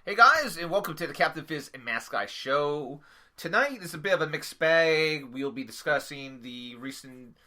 Hey guys, and welcome to the Capt Fizz Masked Guy show. Tonight is a bit of a mixed bag. We'll be discussing the recent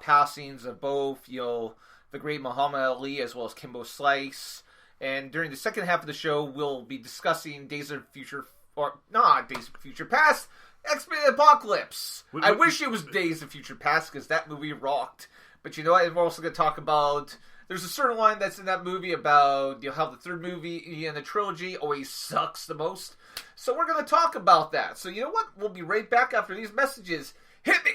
passings of both, the great Muhammad Ali as well as Kimbo Slice. And during the second half of the show, we'll be discussing Days of Future Past, Xmen Apocalypse. I wish it was Days of Future Past because that movie rocked. But you know what? We're also going to talk about... There's a certain line that's in that movie about how the third movie in the trilogy always sucks the most. So we're going to talk about that. So you know what? We'll be right back after these messages. Hit me!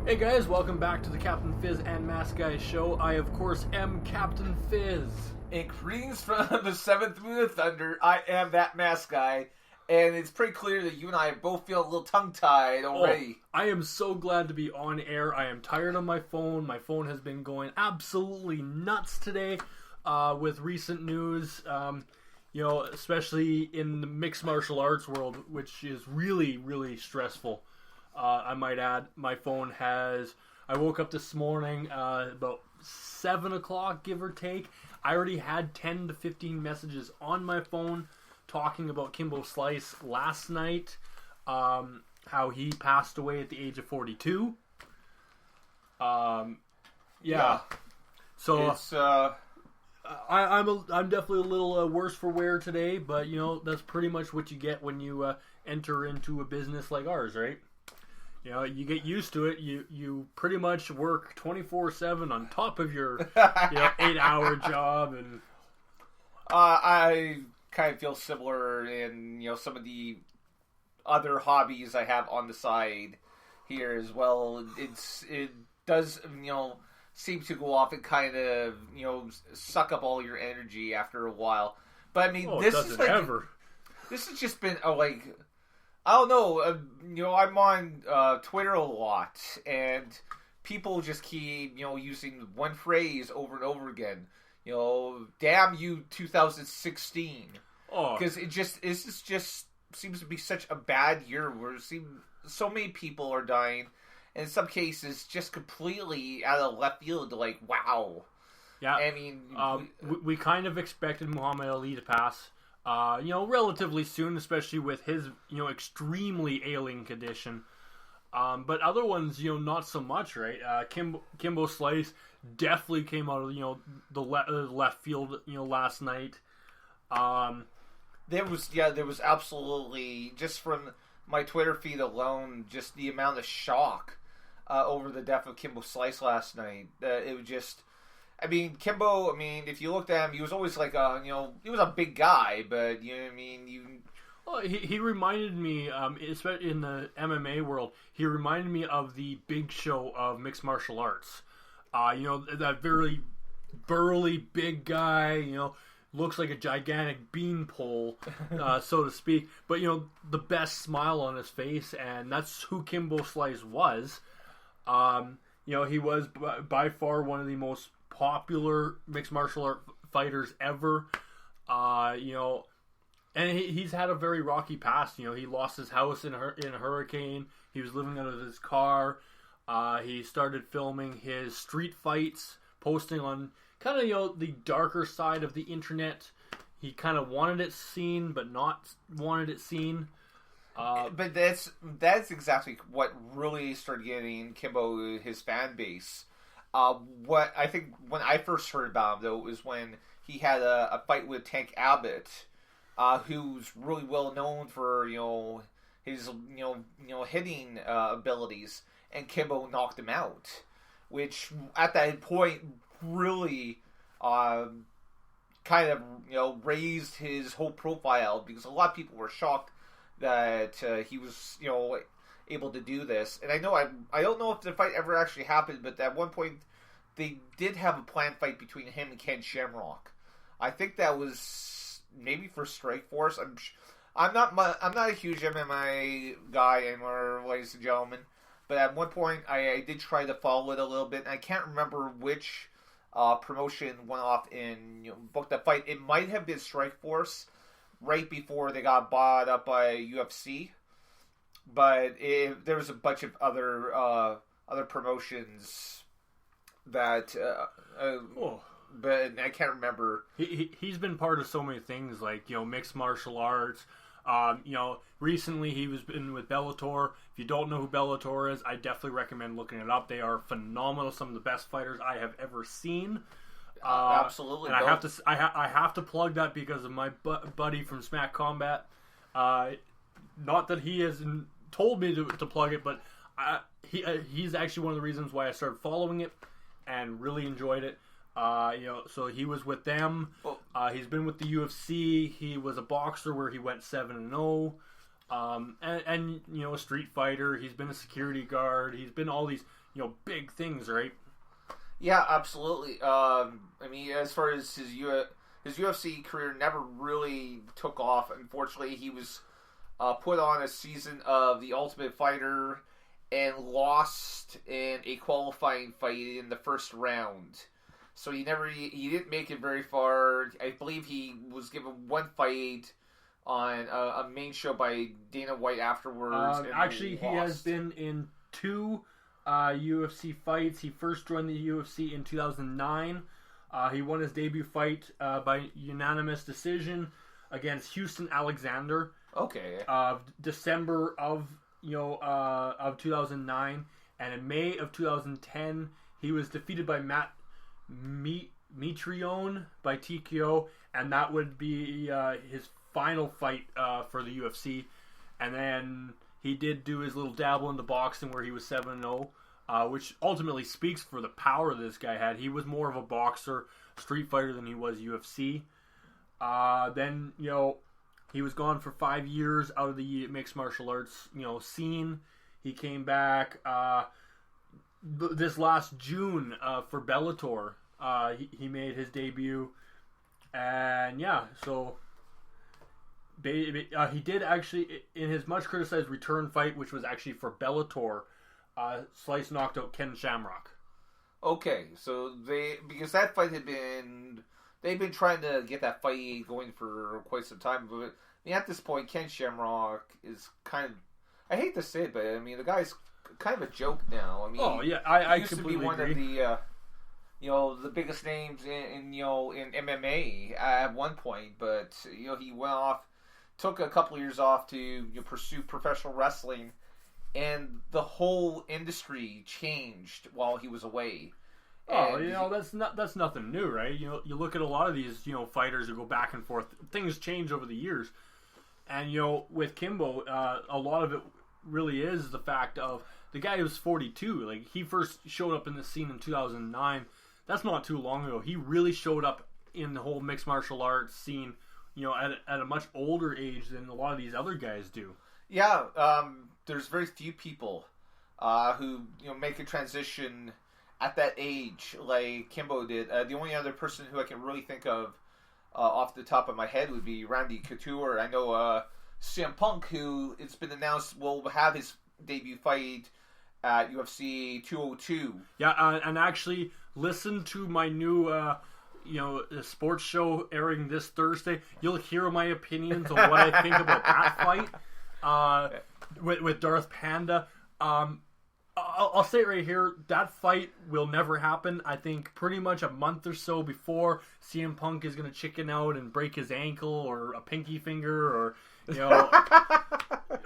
Hey guys, welcome back to the Captain Fizz and Masked Guy show. I, of course, am Captain Fizz. And greetings from the seventh moon of thunder. I am that masked guy. And it's pretty clear that you and I both feel a little tongue-tied already. I am so glad to be on air. I am tired of my phone. My phone has been going absolutely nuts today with recent news. Especially in the mixed martial arts world, which is really, really stressful. I might add, my phone has... I woke up this morning about 7 o'clock, give or take. I already had 10 to 15 messages on my phone talking about Kimbo Slice last night. How he passed away at the age of 42. Yeah. So it's... I'm definitely a little worse for wear today, but that's pretty much what you get when you enter into a business like ours, right? You get used to it. You pretty much work 24/7 on top of your 8-hour job, and I kind of feel similar in some of the other hobbies I have on the side here as well. It does seem to go off and kind of suck up all your energy after a while. But I mean, this has just been I don't know. I'm on Twitter a lot, and people just keep using one phrase over and over again. Damn you, 2016. Because this just seems to be such a bad year where so many people are dying, and in some cases just completely out of left field. Wow. Yeah. I mean, we kind of expected Muhammad Ali to pass. Relatively soon, especially with his, extremely ailing condition. But other ones, not so much, right? Kimbo Slice definitely came out of, the left field, last night. There was absolutely, just from my Twitter feed alone, just the amount of shock over the death of Kimbo Slice last night. It was just... Kimbo, if you looked at him, he was always he was a big guy, but, Well, he reminded me, especially in the MMA world, he reminded me of the Big Show of mixed martial arts. That very burly, big guy, looks like a gigantic beanpole, so to speak. But, the best smile on his face, and that's who Kimbo Slice was. He was by far one of the most popular mixed martial art fighters ever, and he's had a very rocky past. He lost his house in a hurricane. He was living out of his car. He started filming his street fights, posting on kind of the darker side of the internet. He kind of wanted it seen, but not wanted it seen. But that's exactly what really started getting Kimbo his fan base. What I think when I first heard about him, though, was when he had a fight with Tank Abbott, who's really well known for his hitting abilities, and Kimbo knocked him out, which at that point really kind of raised his whole profile, because a lot of people were shocked that he was able to do this. And I don't know if the fight ever actually happened, but at one point they did have a planned fight between him and Ken Shamrock. I think that was maybe for Strikeforce. I'm not a huge MMA guy anymore, ladies and gentlemen. But at one point, I did try to follow it a little bit, and I can't remember which promotion went off and booked that fight. It might have been Strikeforce right before they got bought up by UFC, but there was a bunch of other promotions that. But I can't remember. He's been part of so many things, like mixed martial arts. Recently he's been with Bellator. If you don't know who Bellator is, I definitely recommend looking it up. They are phenomenal. Some of the best fighters I have ever seen. Absolutely. And I have to plug that because of my buddy from Smack Combat. Not that he has told me to plug it, but he's actually one of the reasons why I started following it and really enjoyed it. So he was with them. He's been with the UFC. He was a boxer where he went 7-0. And a street fighter. He's been a security guard. He's been all these, big things, right? Yeah, absolutely. I mean, as far as his UFC career never really took off. Unfortunately, he was put on a season of The Ultimate Fighter and lost in a qualifying fight in the first round. So he didn't make it very far. I believe he was given one fight on a main show by Dana White afterwards. Actually, he has been in 2 UFC fights. He first joined the UFC in 2009. He won his debut fight by unanimous decision against Houston Alexander. Okay. December of 2009, and in May of 2010, he was defeated by Matt Mitrione by TKO, and that would be his final fight for the UFC. And then he did do his little dabble into boxing where he was 7-0, which ultimately speaks for the power this guy had. He was more of a boxer, street fighter than he was UFC. Then he was gone for 5 years out of the mixed martial arts scene. He came back this last June for Bellator. He made his debut, and he did actually, in his much criticized return fight, which was actually for Bellator, Slice knocked out Ken Shamrock. Okay, so because that fight they've been trying to get that fight going for quite some time, but at this point, Ken Shamrock is kind of, I hate to say it, but I mean, the guy's kind of a joke now. I mean, I used to be one agree. of the biggest names in MMA at one point, but he went off, took a couple of years off to pursue professional wrestling, and the whole industry changed while he was away. That's nothing new, right? You look at a lot of these fighters who go back and forth. Things change over the years, and with Kimbo, a lot of it really is the fact of the guy who's 42. Like, he first showed up in the scene in 2009. That's not too long ago. He really showed up in the whole mixed martial arts scene, at a much older age than a lot of these other guys do. Yeah, there's very few people who make a transition at that age like Kimbo did. The only other person who I can really think of off the top of my head would be Randy Couture. I know CM Punk, who it's been announced will have his debut fight at UFC 202. Yeah, and actually listen to my new sports show airing this Thursday. You'll hear my opinions on what I think about that fight with Darth Panda. I'll say it right here, that fight will never happen. I think pretty much a month or so before, CM Punk is going to chicken out and break his ankle or a pinky finger or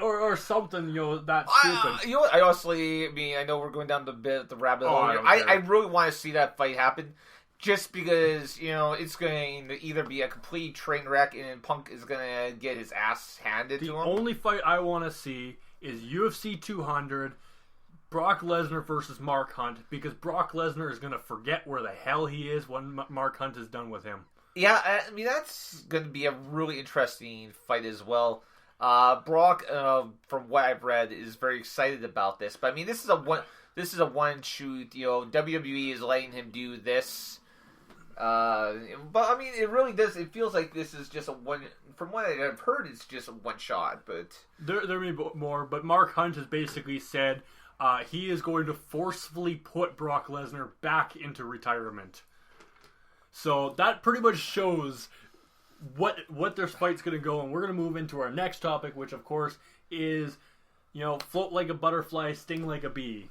or something that stupid. I honestly, I know we're going down the rabbit hole here. I really want to see that fight happen, just because it's going to either be a complete train wreck and Punk is going to get his ass handed to him. The only fight I want to see is UFC 200. Brock Lesnar versus Mark Hunt, because Brock Lesnar is going to forget where the hell he is when Mark Hunt is done with him. Yeah, I mean, that's going to be a really interesting fight as well. Brock, from what I've read, is very excited about this. But I mean, this is a one shoot. WWE is letting him do this. But I mean, it really does. It feels like this is just a one. From what I've heard, it's just a one shot. But there may be more. But Mark Hunt has basically said he is going to forcefully put Brock Lesnar back into retirement. So that pretty much shows what their fight's going to go, and we're going to move into our next topic, which of course is, float like a butterfly, sting like a bee.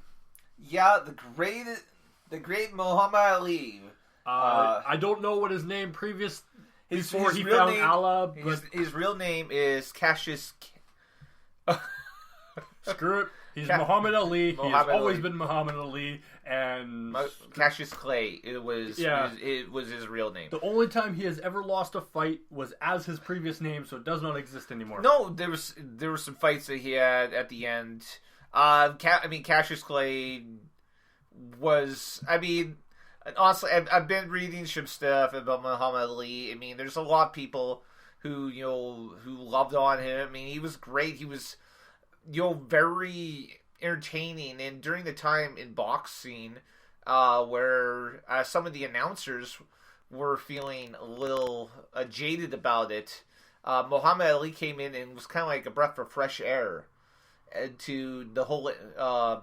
Yeah, the great Muhammad Ali. I don't know what his name before he real found name, Allah. But his real name is Cassius. Screw it. He's Muhammad Ali. He has always Ali. been Muhammad Ali, and Cassius Clay. It was his real name. The only time he has ever lost a fight was as his previous name, so it does not exist anymore. No, there were some fights that he had at the end. Cassius Clay was. I mean, honestly, I've been reading some stuff about Muhammad Ali. I mean, there's a lot of people who loved on him. I mean, he was great. He was very entertaining, and during the time in boxing where some of the announcers were feeling a little jaded about it, Muhammad Ali came in and was kind of like a breath of fresh air to the whole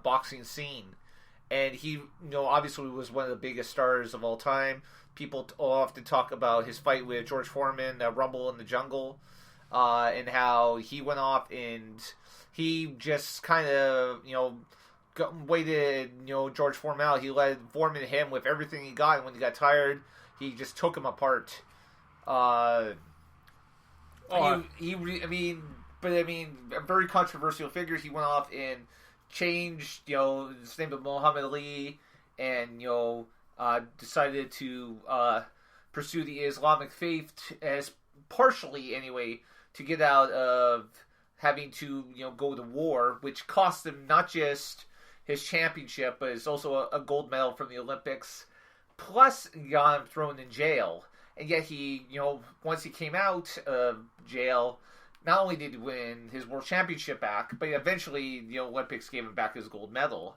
boxing scene. And he, obviously was one of the biggest stars of all time. People often talk about his fight with George Foreman, Rumble in the Jungle, and how he went off and he just kind of, waited, George Foreman out. He let Foreman hit him with everything he got, and when he got tired, he just took him apart. A very controversial figure. He went off and changed, his name to Muhammad Ali, and, decided to pursue the Islamic faith as partially, anyway, to get out of having to, go to war, which cost him not just his championship, but it's also a gold medal from the Olympics, plus got him thrown in jail. And yet he, once he came out of jail, not only did he win his world championship back, but eventually the Olympics gave him back his gold medal.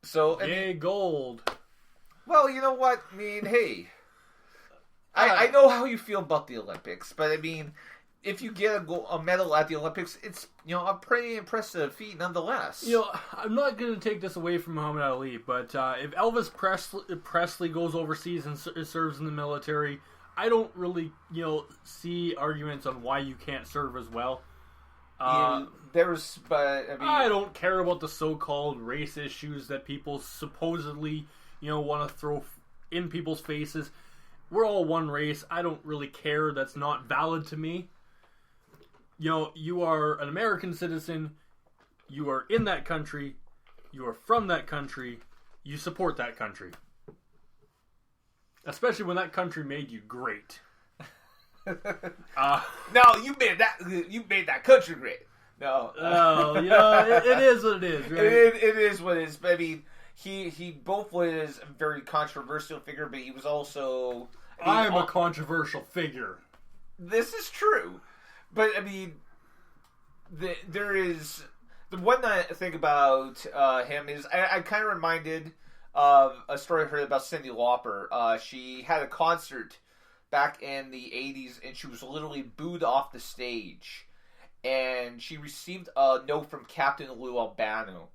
So, yay, gold. Well, you know what? I mean, hey, I know how you feel about the Olympics, but I mean, if you get a medal at the Olympics, it's, a pretty impressive feat nonetheless. I'm not going to take this away from Muhammad Ali, but if Elvis Presley goes overseas and serves in the military, I don't really, see arguments on why you can't serve as well. I don't care about the so-called race issues that people supposedly, want to throw in people's faces. We're all one race. I don't really care. That's not valid to me. You are an American citizen. You are in that country. You are from that country. You support that country. Especially when that country made you great. No, you made that country great. No. It is what it is, right? It is what it is. But I mean, he both was a very controversial figure, but he was also... I'm a controversial figure. This is true. But, I mean, there is... The one that I think about him is... I kind of reminded of a story I heard about Cyndi Lauper. She had a concert back in the 80s, and she was literally booed off the stage. And she received a note from Captain Lou Albano.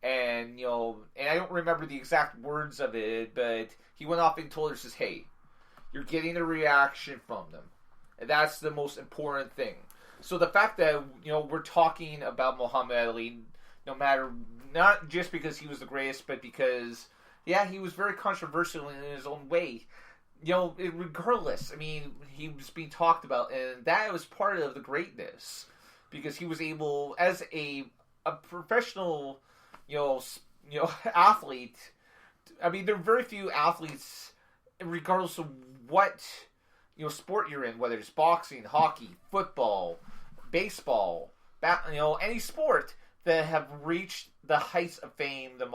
And, and I don't remember the exact words of it, but he went off and told her, says, hey, you're getting a reaction from them. And that's the most important thing. So the fact that, we're talking about Muhammad Ali, no matter, not just because he was the greatest, but because, yeah, he was very controversial in his own way. Regardless, I mean, he was being talked about, and that was part of the greatness. Because he was able, as a professional, athlete, I mean, there are very few athletes, regardless of what, sport you're in, whether it's boxing, hockey, football, baseball, any sport, that have reached the heights of fame the